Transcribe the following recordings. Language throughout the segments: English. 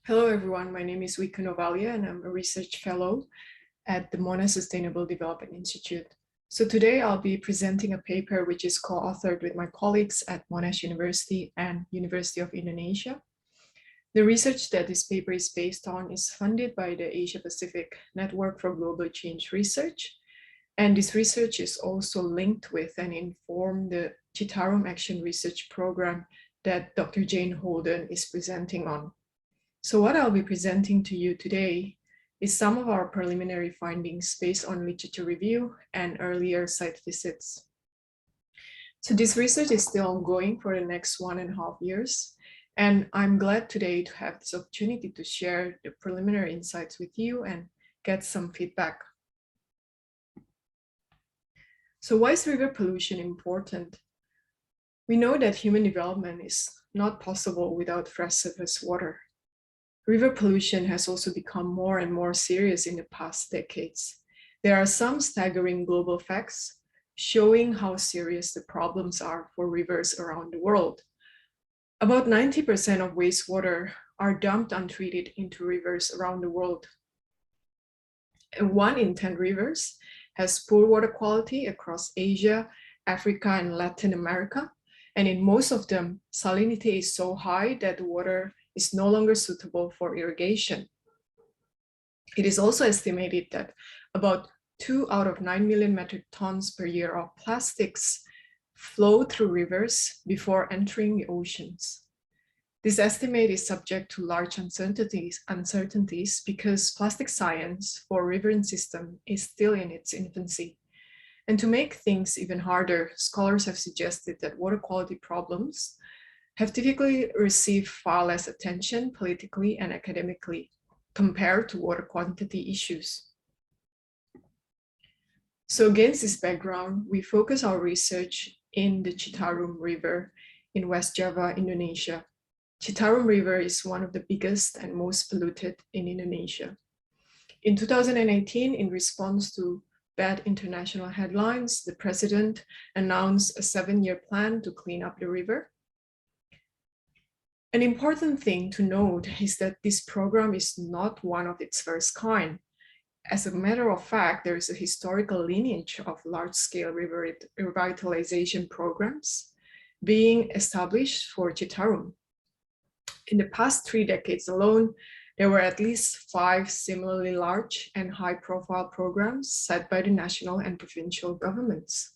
Hello everyone, my name is Wikke Novalia and I'm a research fellow at the Monash Sustainable Development Institute. So today I'll be presenting a paper which is co-authored with my colleagues at Monash University and University of Indonesia. The research that this paper is based on is funded by the Asia Pacific Network for Global Change Research. And this research is also linked with and informed the Citarum Action Research Program that Dr. Jane Holden is presenting on. So what I'll be presenting to you today is some of our preliminary findings based on literature review and earlier site visits. So this research is still ongoing for the next 1.5 years, and I'm glad today to have this opportunity to share the preliminary insights with you and get some feedback. So why is river pollution important? We know that human development is not possible without fresh surface water. River pollution has also become more and more serious in the past decades. There are some staggering global facts showing how serious the problems are for rivers around the world. About 90% of wastewater are dumped untreated into rivers around the world. And 1 in 10 rivers has poor water quality across Asia, Africa, and Latin America. And in most of them, salinity is so high that the water is no longer suitable for irrigation. It is also estimated that about 2 out of 9 million metric tons per year of plastics flow through rivers before entering the oceans. This estimate is subject to large uncertainties because plastic science for river system is still in its infancy. And to make things even harder, scholars have suggested that water quality problems have typically received far less attention politically and academically compared to water quantity issues. So against this background, we focus our research in the Citarum River in West Java, Indonesia. Citarum River is one of the biggest and most polluted in Indonesia. In 2018, in response to bad international headlines, the president announced a 7-year plan to clean up the river. An important thing to note is that this program is not one of its first kind. As a matter of fact, there is a historical lineage of large-scale river revitalization programs being established for Citarum. In the past 3 decades alone, there were at least 5 similarly large and high-profile programs set by the national and provincial governments.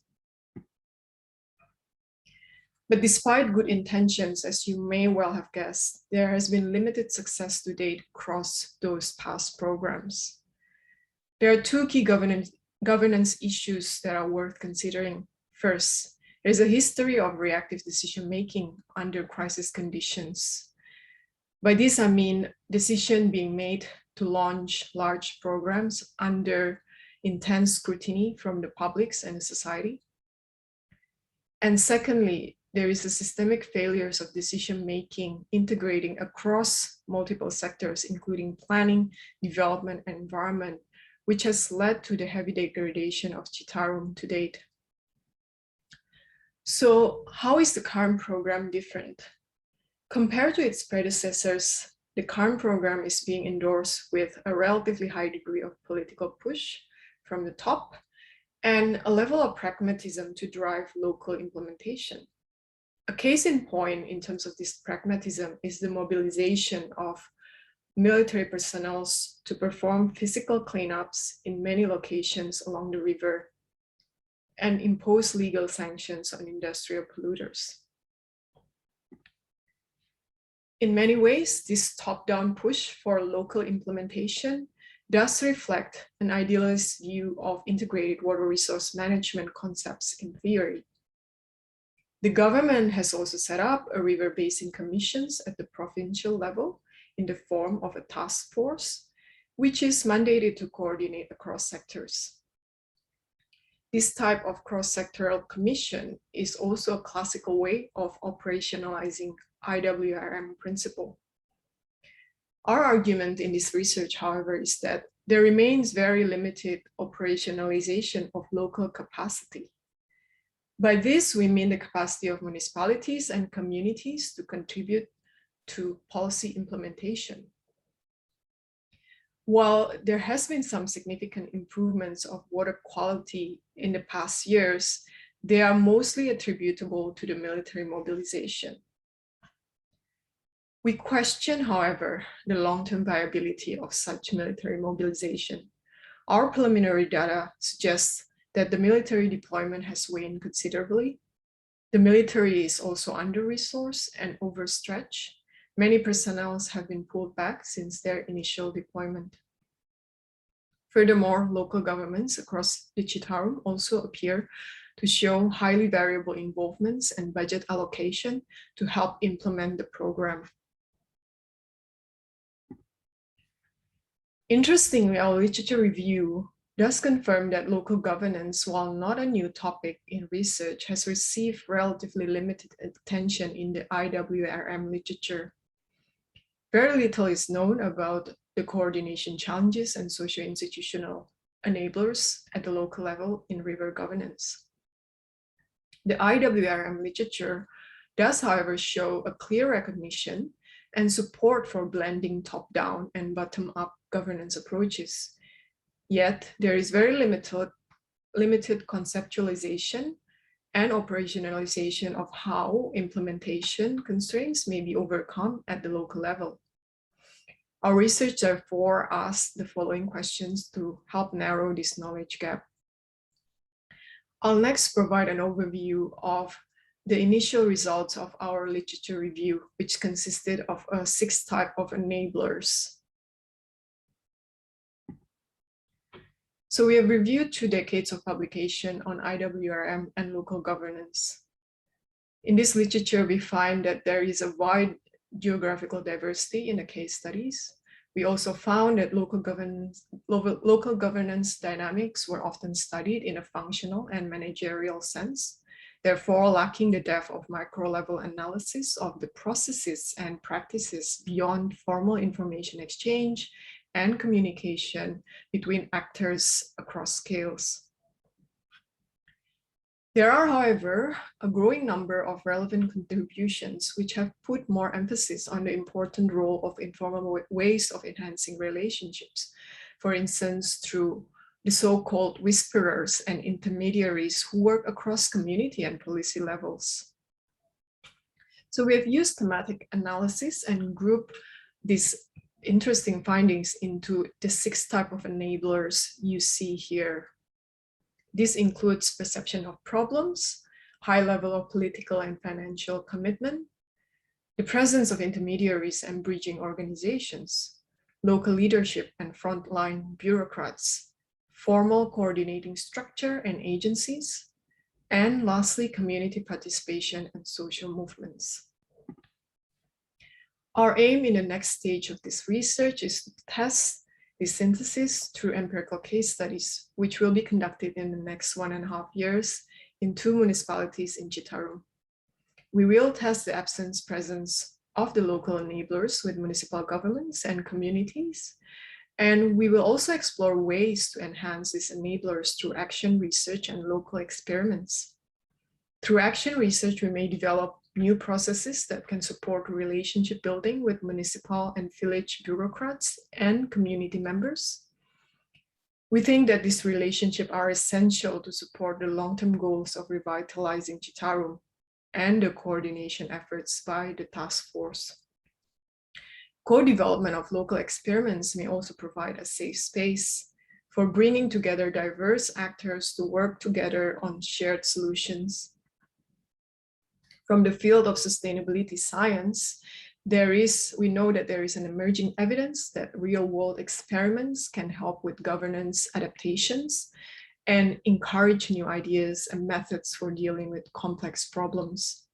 But despite good intentions, as you may well have guessed, there has been limited success to date across those past programs. There are 2 key governance issues that are worth considering. First, there's a history of reactive decision-making under crisis conditions. By this, I mean decision being made to launch large programs under intense scrutiny from the publics and the society. And secondly, there is a systemic failures of decision-making integrating across multiple sectors, including planning, development, and environment, which has led to the heavy degradation of Citarum to date. So how is the current program different? Compared to its predecessors, the current program is being endorsed with a relatively high degree of political push from the top and a level of pragmatism to drive local implementation. A case in point in terms of this pragmatism is the mobilization of military personnel to perform physical cleanups in many locations along the river and impose legal sanctions on industrial polluters. In many ways, this top-down push for local implementation does reflect an idealist view of integrated water resource management concepts in theory. The government has also set up a river basin commissions at the provincial level in the form of a task force, which is mandated to coordinate across sectors. This type of cross-sectoral commission is also a classical way of operationalizing IWRM principle. Our argument in this research, however, is that there remains very limited operationalization of local capacity. By this, we mean the capacity of municipalities and communities to contribute to policy implementation. While there has been some significant improvements of water quality in the past years, they are mostly attributable to the military mobilization. We question, however, the long-term viability of such military mobilization. Our preliminary data suggests that the military deployment has waned considerably. The military is also under-resourced and overstretched. Many personnel have been pulled back since their initial deployment. Furthermore, local governments across the Citarum also appear to show highly variable involvements and budget allocation to help implement the program. Interestingly, our literature review does confirm that local governance, while not a new topic in research, has received relatively limited attention in the IWRM literature. Very little is known about the coordination challenges and socio-institutional enablers at the local level in river governance. The IWRM literature does, however, show a clear recognition and support for blending top-down and bottom-up governance approaches. Yet there is very limited conceptualization and operationalization of how implementation constraints may be overcome at the local level. Our research therefore asks the following questions to help narrow this knowledge gap. I'll next provide an overview of the initial results of our literature review, which consisted of 6 types of enablers. So we have reviewed 2 decades of publication on IWRM and local governance. In this literature, we find that there is a wide geographical diversity in the case studies. We also found that local governance dynamics were often studied in a functional and managerial sense, therefore lacking the depth of micro-level analysis of the processes and practices beyond formal information exchange and communication between actors across scales. There are, however, a growing number of relevant contributions which have put more emphasis on the important role of informal ways of enhancing relationships, for instance, through the so-called whisperers and intermediaries who work across community and policy levels. So we have used thematic analysis and grouped these interesting findings into the 6 types of enablers you see here. This includes perception of problems, high level of political and financial commitment, the presence of intermediaries and bridging organizations, local leadership and frontline bureaucrats, formal coordinating structure and agencies, and lastly, community participation and social movements. Our aim in the next stage of this research is to test the synthesis through empirical case studies, which will be conducted in the next 1.5 years in 2 municipalities in Citarum. We will test the presence of the local enablers with municipal governments and communities. And we will also explore ways to enhance these enablers through action research and local experiments. Through action research, we may develop new processes that can support relationship building with municipal and village bureaucrats and community members. We think that these relationships are essential to support the long-term goals of revitalizing Citarum and the coordination efforts by the task force. Co-development of local experiments may also provide a safe space for bringing together diverse actors to work together on shared solutions. From the field of sustainability science, we know that there is an emerging evidence that real-world experiments can help with governance adaptations and encourage new ideas and methods for dealing with complex problems.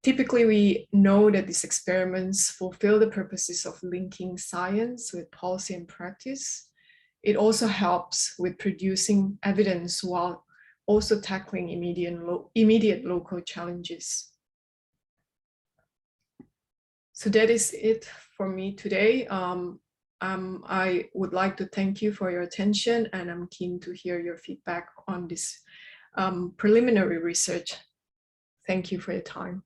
Typically, we know that these experiments fulfill the purposes of linking science with policy and practice. It also helps with producing evidence while also tackling immediate local challenges. So that is it for me today. I would like to thank you for your attention, and I'm keen to hear your feedback on this preliminary research. Thank you for your time.